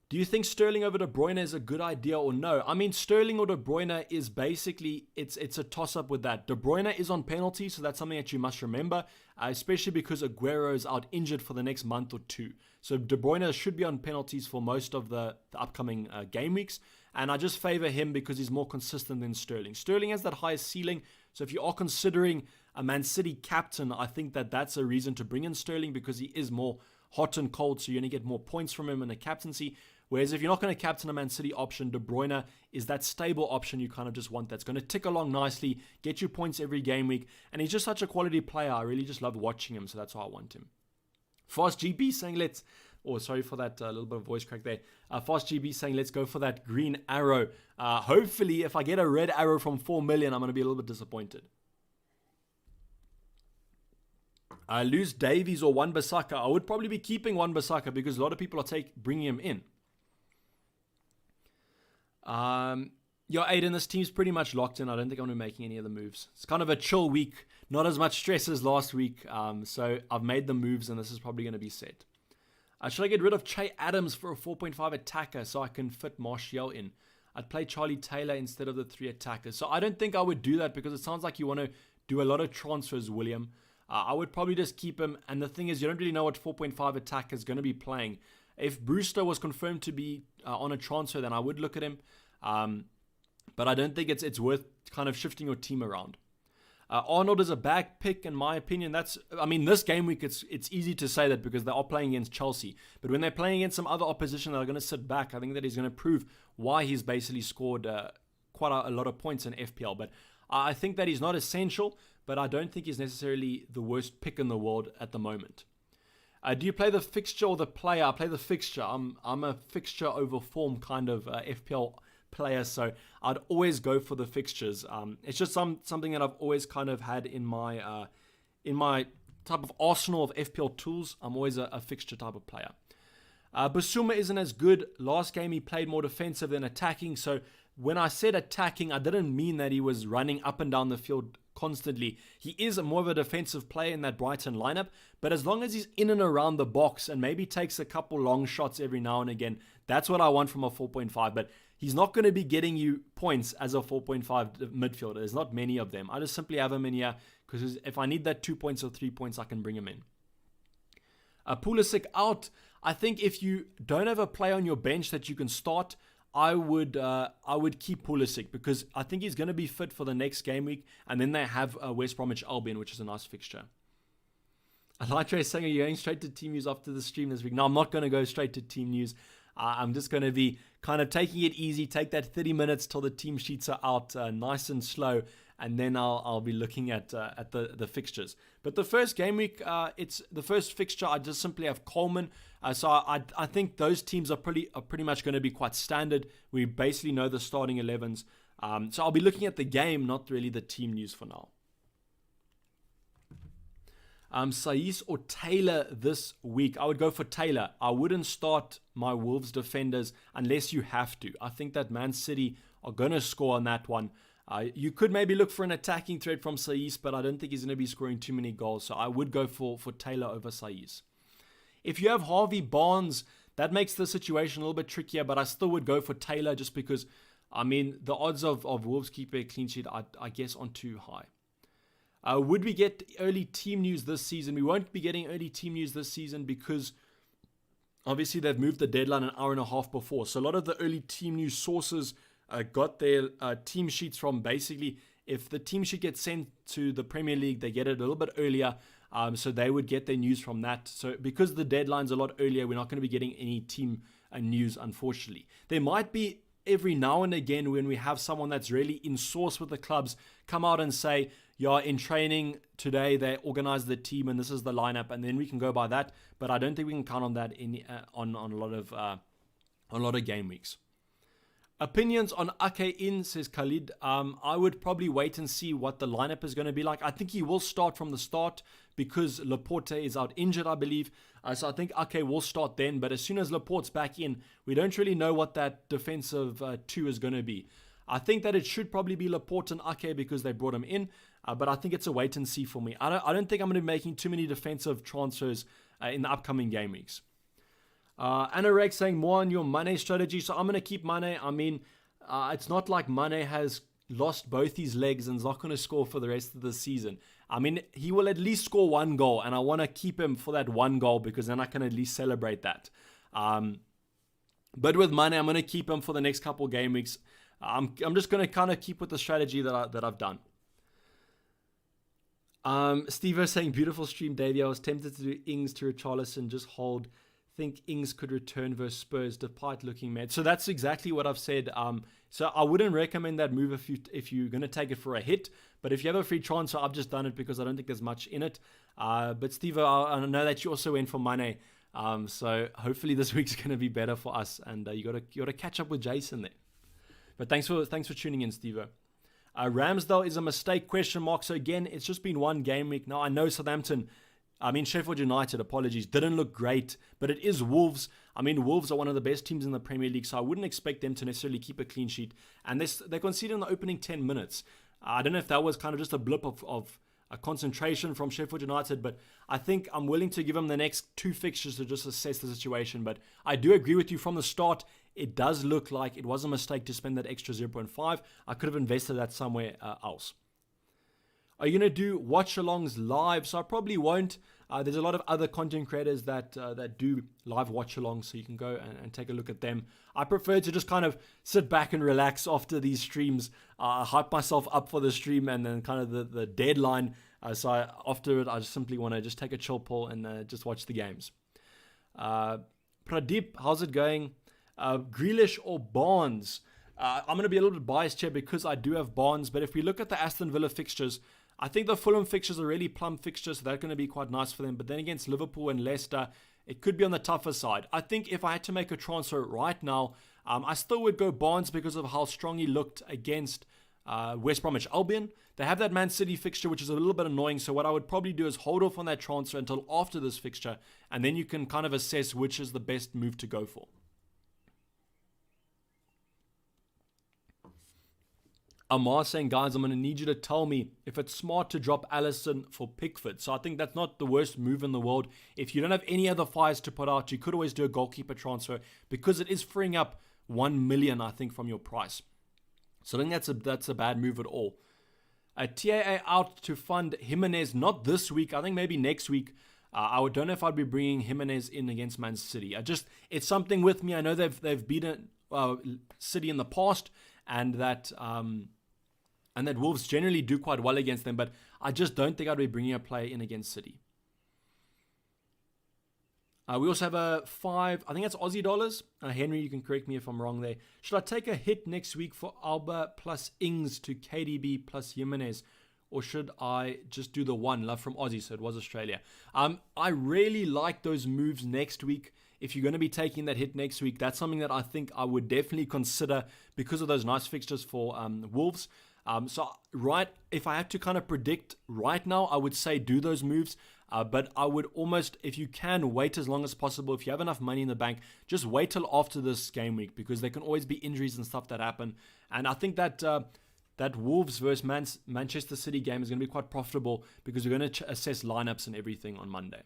Do you think Sterling over De Bruyne is a good idea or no? I mean, Sterling or De Bruyne is basically, it's a toss-up with that. De Bruyne is on penalty, so that's something that you must remember, especially because Aguero is out injured for the next month or two. So De Bruyne should be on penalties for most of the upcoming game weeks, and I just favor him because he's more consistent than Sterling. Sterling has that highest ceiling, so if you are considering a Man City captain, I think that that's a reason to bring in Sterling because he is more hot and cold, so you're going to get more points from him in a captaincy. Whereas if you're not going to captain a Man City option, De Bruyne is that stable option you kind of just want that's going to tick along nicely, get you points every game week, and he's just such a quality player. I really just love watching him, so that's why I want him. Fast GB saying sorry for that little bit of voice crack there. Fast GB saying let's go for that green arrow. Hopefully, if I get a red arrow from 4 million, I'm going to be a little bit disappointed. Lose Davies or Wan-Bissaka. I would probably be keeping Wan-Bissaka because a lot of people are bringing him in. Aiden, this team's pretty much locked in. I don't think I'm going to be making any other moves. It's kind of a chill week. Not as much stress as last week. So I've made the moves and this is probably going to be set. Should I get rid of Che Adams for a 4.5 attacker so I can fit Martial in? I'd play Charlie Taylor instead of the 3 attackers. So I don't think I would do that because it sounds like you want to do a lot of transfers, William. I would probably just keep him. And the thing is, you don't really know what 4.5 attacker is going to be playing. If Brewster was confirmed to be on a transfer, then I would look at him. But I don't think it's worth kind of shifting your team around. Arnold is a bag pick, in my opinion. This game week, it's easy to say that because they are playing against Chelsea. But when they're playing against some other opposition that are going to sit back, I think that he's going to prove why he's basically scored quite a lot of points in FPL. But I think that he's not essential, but I don't think he's necessarily the worst pick in the world at the moment. Do you play the fixture or the player? I play the fixture. I'm a fixture over form kind of FPL player, so I'd always go for the fixtures. It's just something that I've always kind of had in my type of arsenal of FPL tools. I'm always a fixture type of player. Basuma isn't as good. Last game he played more defensive than attacking, so when I said attacking, I didn't mean that he was running up and down the field constantly. He is more of a defensive player in that Brighton lineup, but as long as he's in and around the box and maybe takes a couple long shots every now and again, that's what I want from a 4.5. But he's not going to be getting you points as a 4.5 midfielder. There's not many of them. I just simply have him in here because if I need that 2 points or 3 points, I can bring him in. Pulisic out. I think if you don't have a player on your bench that you can start, I would keep Pulisic because I think he's going to be fit for the next game week, and then they have West Bromwich Albion, which is a nice fixture. Elytra is saying, are you going straight to team news after the stream this week? No, I'm not going to go straight to team news. I'm just going to be kind of taking it easy, take that 30 minutes till the team sheets are out, nice and slow, and then I'll be looking at the fixtures. But the first game week, it's the first fixture. I just simply have Coleman. So I think those teams are pretty much going to be quite standard. We basically know the starting 11s. So I'll be looking at the game, not really the team news for now. Saiss or Taylor this week? I would go for Taylor. I wouldn't start my Wolves defenders unless you have to. I think that Man City are going to score on that one. You could maybe look for an attacking threat from Saiss, but I don't think he's going to be scoring too many goals. So I would go for Taylor over Saiss. If you have Harvey Barnes, that makes the situation a little bit trickier, but I still would go for Taylor just because, the odds of Wolves keeping a clean sheet, I guess, aren't too high. Would we get early team news this season? We won't be getting early team news this season because obviously they've moved the deadline an hour and a half before. So a lot of the early team news sources got their team sheets from basically if the team sheet gets sent to the Premier League, they get it a little bit earlier. So they would get their news from that. So because the deadline's a lot earlier, we're not going to be getting any team news, unfortunately. There might be every now and again when we have someone that's really in source with the clubs come out and say, yeah, in training today they organized the team and this is the lineup, and then we can go by that. But I don't think we can count on that on a lot of game weeks. Opinions on Ake in, says Khalid. I would probably wait and see what the lineup is going to be like. I think he will start from the start because Laporte is out injured, I believe. So I think Ake will start then. But as soon as Laporte's back in, we don't really know what that defensive two is going to be. I think that it should probably be Laporte and Ake because they brought him in. But I think it's a wait and see for me. I don't think I'm going to be making too many defensive transfers in the upcoming game weeks. Anorak saying more on your Mane strategy. So I'm going to keep Mane. I mean, it's not like Mane has lost both his legs and is not going to score for the rest of the season. I mean, he will at least score one goal, and I want to keep him for that one goal because then I can at least celebrate that. But with Mane, I'm going to keep him for the next couple game weeks. I'm just going to kind of keep with the strategy that I've done. Steve is saying, beautiful stream, Davey. I was tempted to do Ings to Richarlison, just hold. Think Ings could return versus Spurs despite looking mad. So that's exactly what I've said. So I wouldn't recommend that move if you're going to take it for a hit. But if you have a free transfer, I've just done it because I don't think there's much in it. But Steve, I know that you also went for Mane. So hopefully this week's going to be better for us, and you got to catch up with Jason there. But thanks for tuning in, Steve. Ramsdale is a mistake, ? So again, it's just been one game week. Now I know Sheffield United, apologies, didn't look great, but it is Wolves. I mean, Wolves are one of the best teams in the Premier League, so I wouldn't expect them to necessarily keep a clean sheet. And they conceded in the opening 10 minutes. I don't know if that was kind of just a blip of a concentration from Sheffield United, but I think I'm willing to give them the next 2 fixtures to just assess the situation. But I do agree with you from the start. It does look like it was a mistake to spend that extra 0.5. I could have invested that somewhere else. Are you going to do watch-alongs live? So I probably won't. There's a lot of other content creators that do live watch-alongs, so you can go and take a look at them. I prefer to just kind of sit back and relax after these streams, hype myself up for the stream, and then kind of the deadline. So after it, I just simply want to just take a chill pill and just watch the games. Pradeep, how's it going? Grealish or Barnes? I'm going to be a little bit biased here because I do have Barnes, but if we look at the Aston Villa fixtures, I think the Fulham fixtures are really plum fixtures, so they're going to be quite nice for them. But then against Liverpool and Leicester, it could be on the tougher side. I think if I had to make a transfer right now, I still would go Barnes because of how strong he looked against West Bromwich Albion. They have that Man City fixture, which is a little bit annoying. So what I would probably do is hold off on that transfer until after this fixture, and then you can kind of assess which is the best move to go for. Amar saying, guys, I'm going to need you to tell me if it's smart to drop Alisson for Pickford. So I think that's not the worst move in the world. If you don't have any other fires to put out, you could always do a goalkeeper transfer because it is freeing up 1 million, I think, from your price. So I think that's a bad move at all. TAA out to fund Jimenez, not this week. I think maybe next week. I don't know if I'd be bringing Jimenez in against Man City. It's something with me. I know they've beaten City in the past, and that Wolves generally do quite well against them, but I just don't think I'd be bringing a player in against City. We also have a 5, I think that's Aussie dollars. Henry, you can correct me if I'm wrong there. Should I take a hit next week for Alba plus Ings to KDB plus Jimenez? Or should I just do the one? Love from Aussie, so it was Australia. I really like those moves next week. If you're going to be taking that hit next week, that's something that I think I would definitely consider because of those nice fixtures for Wolves. If I had to kind of predict right now, I would say do those moves. But I would almost, if you can, wait as long as possible. If you have enough money in the bank, just wait till after this game week because there can always be injuries and stuff that happen. And I think that that Wolves versus Manchester City game is going to be quite profitable because we're going to assess lineups and everything on Monday.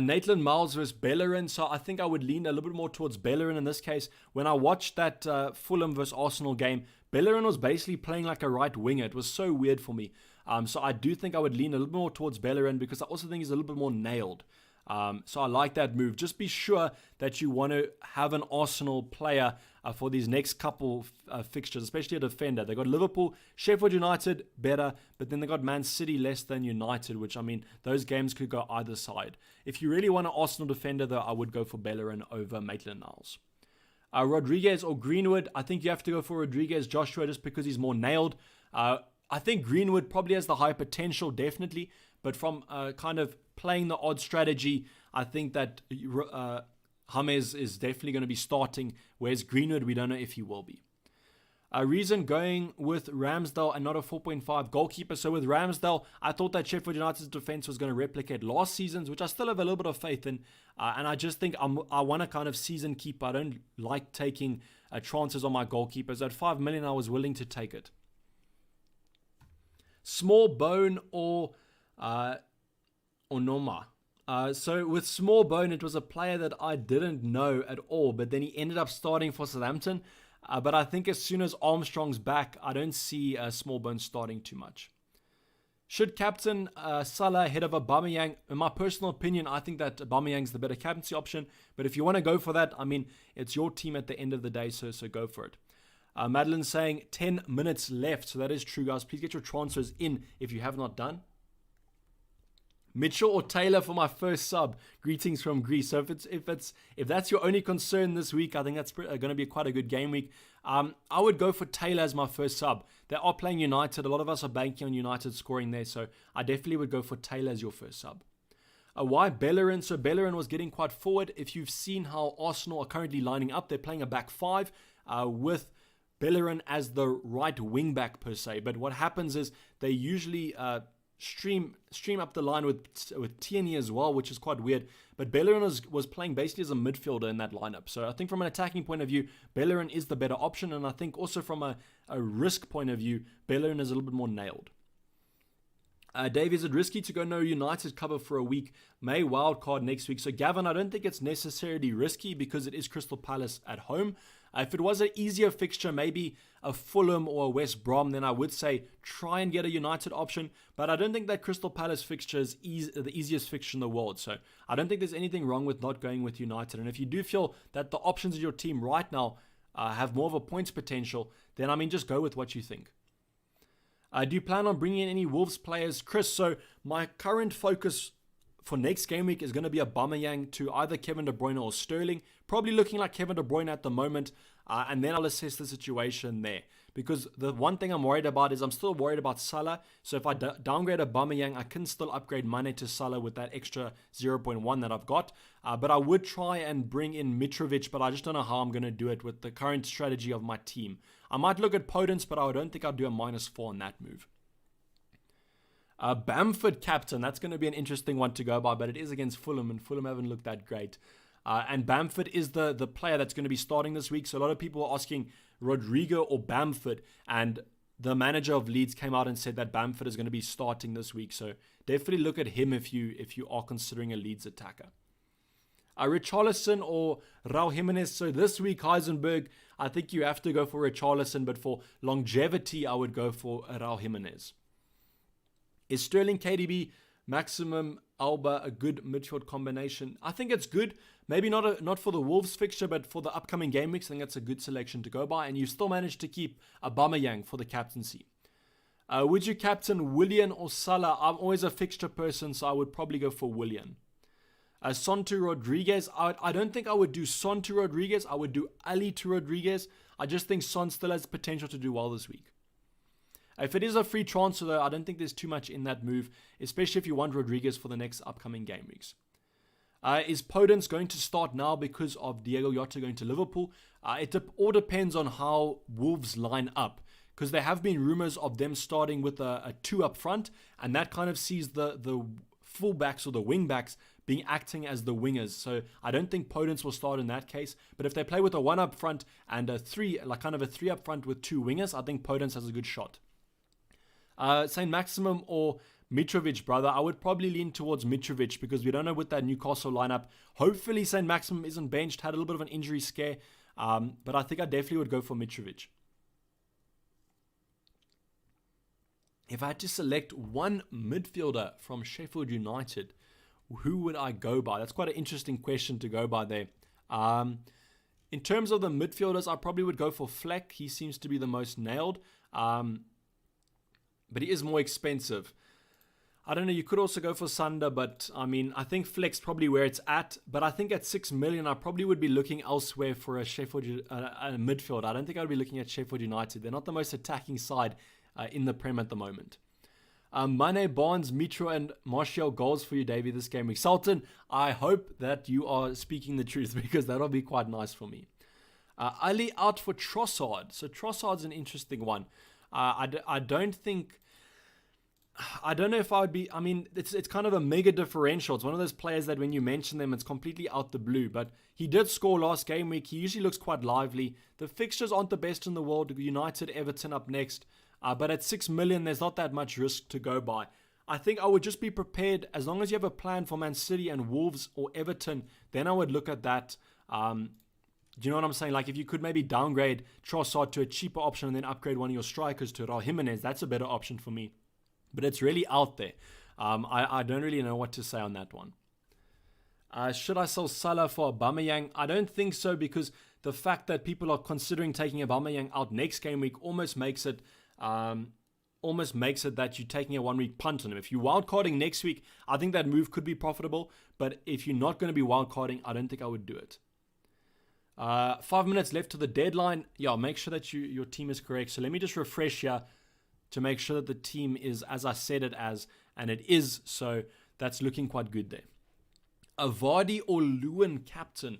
Maitland Miles versus Bellerin. So I think I would lean a little bit more towards Bellerin in this case. When I watched that Fulham versus Arsenal game, Bellerin was basically playing like a right winger. It was so weird for me. So I do think I would lean a little more towards Bellerin because I also think he's a little bit more nailed. So I like that move. Just be sure that you want to have an Arsenal player for these next couple fixtures, especially a defender. They got Liverpool, Sheffield United, better, but then they got Man City, less than United, which, I mean, those games could go either side. If you really want an Arsenal defender, though, I would go for Bellerin over Maitland-Niles. Rodriguez or Greenwood, I think you have to go for Rodriguez, Joshua, just because he's more nailed. I think Greenwood probably has the high potential, definitely, but from kind of playing the odd strategy, I think that James is definitely going to be starting, whereas Greenwood, we don't know if he will be. Reason going with Ramsdale and not a 4.5 goalkeeper. So with Ramsdale, I thought that Sheffield United's defense was going to replicate last season's, which I still have a little bit of faith in. And I just think I want a kind of season keeper. I don't like taking transfers on my goalkeepers. At 5 million, I was willing to take it. Small bone or Noma. So with Small Bone, it was a player that I didn't know at all, but then he ended up starting for Southampton. But I think as soon as Armstrong's back, I don't see Small Bone starting too much. Should captain Salah ahead of Obamayang? In my personal opinion, I think that Obamayang's the better captaincy option. But if you want to go for that, I mean, it's your team at the end of the day, so go for it. Madeline's saying 10 minutes left. So that is true, guys. Please get your transfers in if you have not done. Mitchell or Taylor for my first sub. Greetings from Greece. So if that's your only concern this week, I think that's going to be quite a good game week. I would go for Taylor as my first sub. They are playing United. A lot of us are banking on United scoring there, so I definitely would go for Taylor as your first sub. Why Bellerin? So Bellerin was getting quite forward. If you've seen how Arsenal are currently lining up, they're playing a back five with Bellerin as the right wing back per se. But what happens is they usually stream up the line with Tierney as well, which is quite weird. But Bellerin was playing basically as a midfielder in that lineup. So I think from an attacking point of view, Bellerin is the better option. And I think also from a risk point of view, Bellerin is a little bit more nailed. Dave, is it risky to go no United cover for a week? May wildcard next week. So Gavin, I don't think it's necessarily risky because it is Crystal Palace at home. If it was an easier fixture, maybe a Fulham or a West Brom, then I would say try and get a United option. But I don't think that Crystal Palace fixture is the easiest fixture in the world. So I don't think there's anything wrong with not going with United. And if you do feel that the options in your team right now have more of a points potential, then I mean, just go with what you think. Do you plan on bringing in any Wolves players? Chris, so my current focus for next game week is going to be Obamayang to either Kevin De Bruyne or Sterling. Probably looking like Kevin De Bruyne at the moment. And then I'll assess the situation there. Because the one thing I'm worried about is I'm still worried about Salah. So if I downgrade Obamayang, I can still upgrade Mane to Salah with that extra 0.1 that I've got. But I would try and bring in Mitrovic, but I just don't know how I'm going to do it with the current strategy of my team. I might look at Podence, but I don't think I'll do a -4 on that move. Bamford captain, that's going to be an interesting one to go by, but it is against Fulham, and Fulham haven't looked that great. And Bamford is the player that's going to be starting this week. So a lot of people are asking Rodrigo or Bamford, and the manager of Leeds came out and said that Bamford is going to be starting this week. So definitely look at him if you are considering a Leeds attacker. Richarlison or Raul Jimenez. So this week, Heisenberg, I think you have to go for Richarlison, but for longevity, I would go for Raul Jimenez. Is Sterling, KDB, Maximum, Alba a good midfield combination? I think it's good. Maybe not for the Wolves fixture, but for the upcoming game weeks, I think that's a good selection to go by. And you still managed to keep Obamayang for the captaincy. Would you captain Willian or Salah? I'm always a fixture person, so I would probably go for Willian. Son to Rodriguez. I don't think I would do Son to Rodriguez. I would do Ali to Rodriguez. I just think Son still has potential to do well this week. If it is a free transfer, though, I don't think there's too much in that move, especially if you want Rodriguez for the next upcoming game weeks. Is Podence going to start now because of Diego Jota going to Liverpool? It all depends on how Wolves line up, because there have been rumors of them starting with a 2 up front, and that kind of sees the fullbacks or the wingbacks being acting as the wingers. So I don't think Podence will start in that case. But if they play with a 1 up front and a 3, like kind of a 3 up front with 2 wingers, I think Podence has a good shot. Saint Maximum or Mitrovic, brother. I would probably lean towards Mitrovic because we don't know with that Newcastle lineup. Hopefully Saint Maximum isn't benched, had a little bit of an injury scare. But I think I definitely would go for Mitrovic. If I had to select one midfielder from Sheffield United, who would I go by? That's quite an interesting question to go by there. In terms of the midfielders, I probably would go for Fleck. He seems to be the most nailed. But he is more expensive. I don't know, you could also go for Sander, but I mean, I think Fleck's probably where it's at. But I think at 6 million, I probably would be looking elsewhere for a Sheffield a midfield. I don't think I would be looking at Sheffield United. They're not the most attacking side in the Prem at the moment. Mane, Barnes, Mitro, and Martial goals for you, Davey, this game week. Sultan, I hope that you are speaking the truth because that'll be quite nice for me. Ali out for Trossard. So Trossard's an interesting one. I don't know if I would be, I mean, it's kind of a mega differential. It's one of those players that when you mention them, it's completely out the blue. But he did score last game week. He usually looks quite lively. The fixtures aren't the best in the world. United, Everton up next. But at 6 million, there's not that much risk to go by. I think I would just be prepared. As long as you have a plan for Man City and Wolves or Everton, then I would look at that. Do you know what I'm saying? Like if you could maybe downgrade Trossard to a cheaper option and then upgrade one of your strikers to Raul Jimenez, that's a better option for me. But it's really out there. I don't really know what to say on that one. Should I sell Salah for Obamayang? I don't think so, because the fact that people are considering taking Obamayang out next game week almost makes it that you're taking a 1 week punt on him. If you're wildcarding next week, I think that move could be profitable. But if you're not going to be wildcarding, I don't think I would do it. 5 minutes left to the deadline. Yeah, make sure that your team is correct. So let me just refresh here to make sure that the team is as I said it as, and it is. So that's looking quite good there. A Vardy or Lewin captain.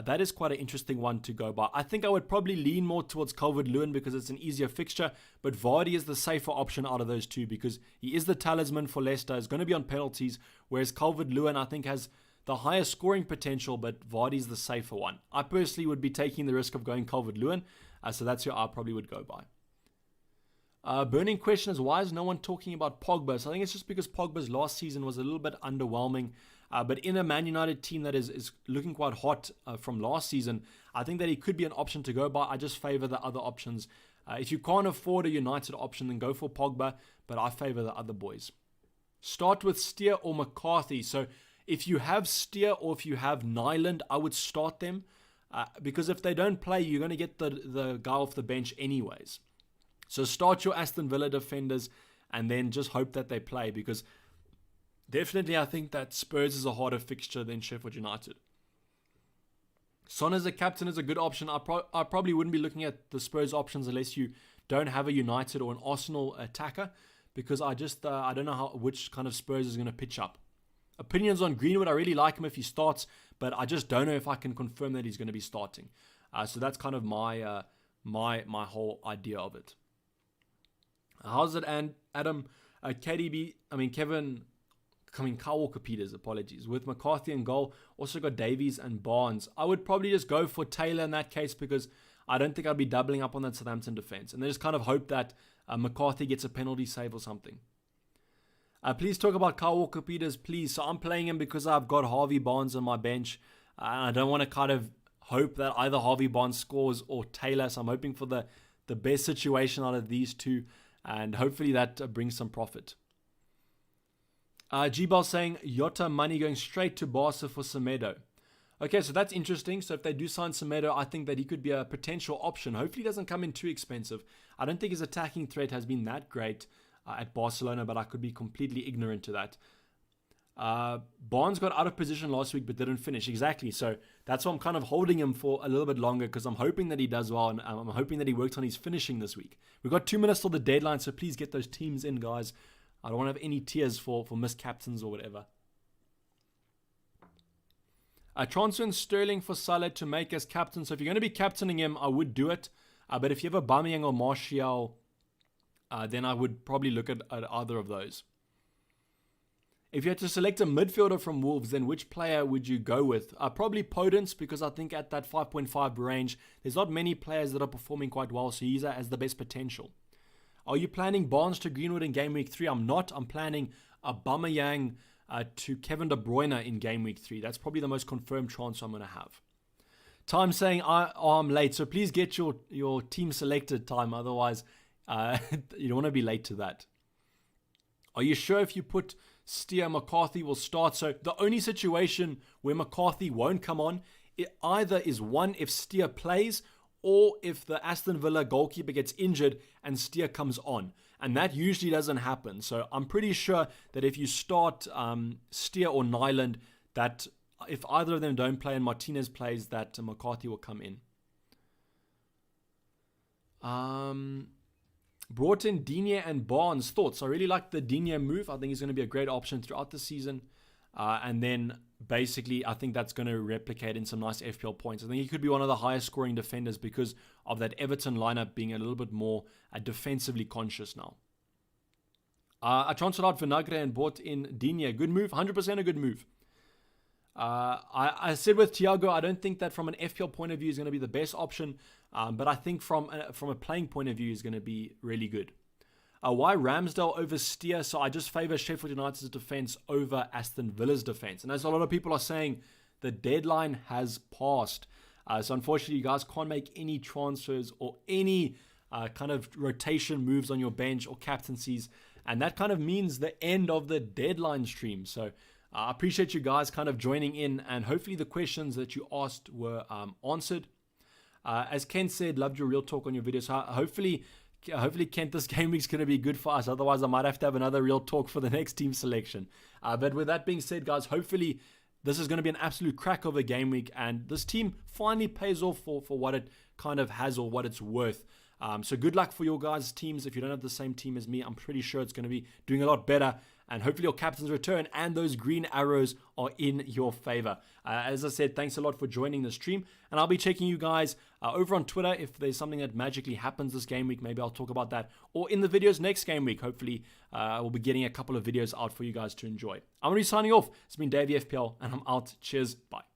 That is quite an interesting one to go by. I think I would probably lean more towards Calvert-Lewin because it's an easier fixture, but Vardy is the safer option out of those two because he is the talisman for Leicester. He's going to be on penalties, whereas Calvert-Lewin I think has the higher scoring potential, but Vardy's the safer one. I personally would be taking the risk of going Calvert-Lewin, so that's who I probably would go by. Burning question is, why is no one talking about Pogba? So I think it's just because Pogba's last season was a little bit underwhelming. But in a Man United team that is looking quite hot from last season, I think that he could be an option to go by. I just favor the other options. If you can't afford a United option, then go for Pogba, but I favor the other boys. Start with Steer or McCarthy. So if you have Steer or if you have Nyland, I would start them because if they don't play, you're going to get the guy off the bench anyways. So start your Aston Villa defenders and then just hope that they play, because definitely, I think that Spurs is a harder fixture than Sheffield United. Son as a captain is a good option. I probably wouldn't be looking at the Spurs options unless you don't have a United or an Arsenal attacker, because I don't know which kind of Spurs is going to pitch up. Opinions on Greenwood, I really like him if he starts, but I just don't know if I can confirm that he's going to be starting. So that's kind of my whole idea of it. How's it, and Adam? Kevin... Kyle Walker-Peters, apologies. With McCarthy and goal, also got Davies and Barnes. I would probably just go for Taylor in that case because I don't think I'd be doubling up on that Southampton defense. And they just kind of hope that McCarthy gets a penalty save or something. Please talk about Kyle Walker-Peters, please. So I'm playing him because I've got Harvey Barnes on my bench. I don't want to kind of hope that either Harvey Barnes scores or Taylor. So I'm hoping for the best situation out of these two. And hopefully that brings some profit. G-Ball saying, Jota money going straight to Barca for Semedo. Okay, so that's interesting. So if they do sign Semedo, I think that he could be a potential option. Hopefully he doesn't come in too expensive. I don't think his attacking threat has been that great at Barcelona, but I could be completely ignorant to that. Barnes got out of position last week but didn't finish. Exactly. So that's why I'm kind of holding him for a little bit longer, because I'm hoping that he does well, and I'm hoping that he worked on his finishing this week. We've got 2 minutes till the deadline, so please get those teams in, guys. I don't want to have any tears for missed captains or whatever. Transfer Sterling for Salah to make as captain. So if you're going to be captaining him, I would do it. But if you have Obamayang or Martial, then I would probably look at either of those. If you had to select a midfielder from Wolves, then which player would you go with? Probably Podence, because I think at that 5.5 range, there's not many players that are performing quite well, so he has the best potential. Are you planning Barnes to Greenwood in Game Week 3? I'm not. I'm planning Obamayang to Kevin De Bruyne in Game Week 3. That's probably the most confirmed transfer I'm going to have. Time saying I'm late, so please get your team selected time. Otherwise, you don't want to be late to that. Are you sure if you put Steer, McCarthy will start? So the only situation where McCarthy won't come on, it either is one, if Steer plays, or if the Aston Villa goalkeeper gets injured and Steer comes on. And that usually doesn't happen. So I'm pretty sure that if you start Steer or Nyland, that if either of them don't play and Martinez plays, that McCarthy will come in. Brought in Digne and Barnes. Thoughts? I really like the Digne move. I think he's going to be a great option throughout the season. And then basically, I think that's going to replicate in some nice FPL points. I think he could be one of the highest scoring defenders because of that Everton lineup being a little bit more defensively conscious now. I transferred out Vinagre and bought in Digne. Good move. 100% a good move. I said with Thiago, I don't think that from an FPL point of view is going to be the best option. But I think from a playing point of view is going to be really good. Why Ramsdale over Steer? So I just favor Sheffield United's defense over Aston Villa's defense. And as a lot of people are saying, the deadline has passed. So unfortunately, you guys can't make any transfers or any kind of rotation moves on your bench or captaincies. And that kind of means the end of the deadline stream. So I appreciate you guys kind of joining in. And hopefully the questions that you asked were answered. As Ken said, loved your real talk on your videos. Hopefully, Kent, this game week's going to be good for us. Otherwise, I might have to have another real talk for the next team selection. But with that being said, guys, hopefully this is going to be an absolute crack of a game week. And this team finally pays off for what it kind of has or what it's worth. So good luck for your guys' teams. If you don't have the same team as me, I'm pretty sure it's going to be doing a lot better. And hopefully your captains return and those green arrows are in your favor. As I said, thanks a lot for joining the stream. And I'll be checking you guys over on Twitter. If there's something that magically happens this game week, maybe I'll talk about that. Or in the videos next game week. Hopefully we'll be getting a couple of videos out for you guys to enjoy. I'm going to be signing off. It's been Davey FPL and I'm out. Cheers. Bye.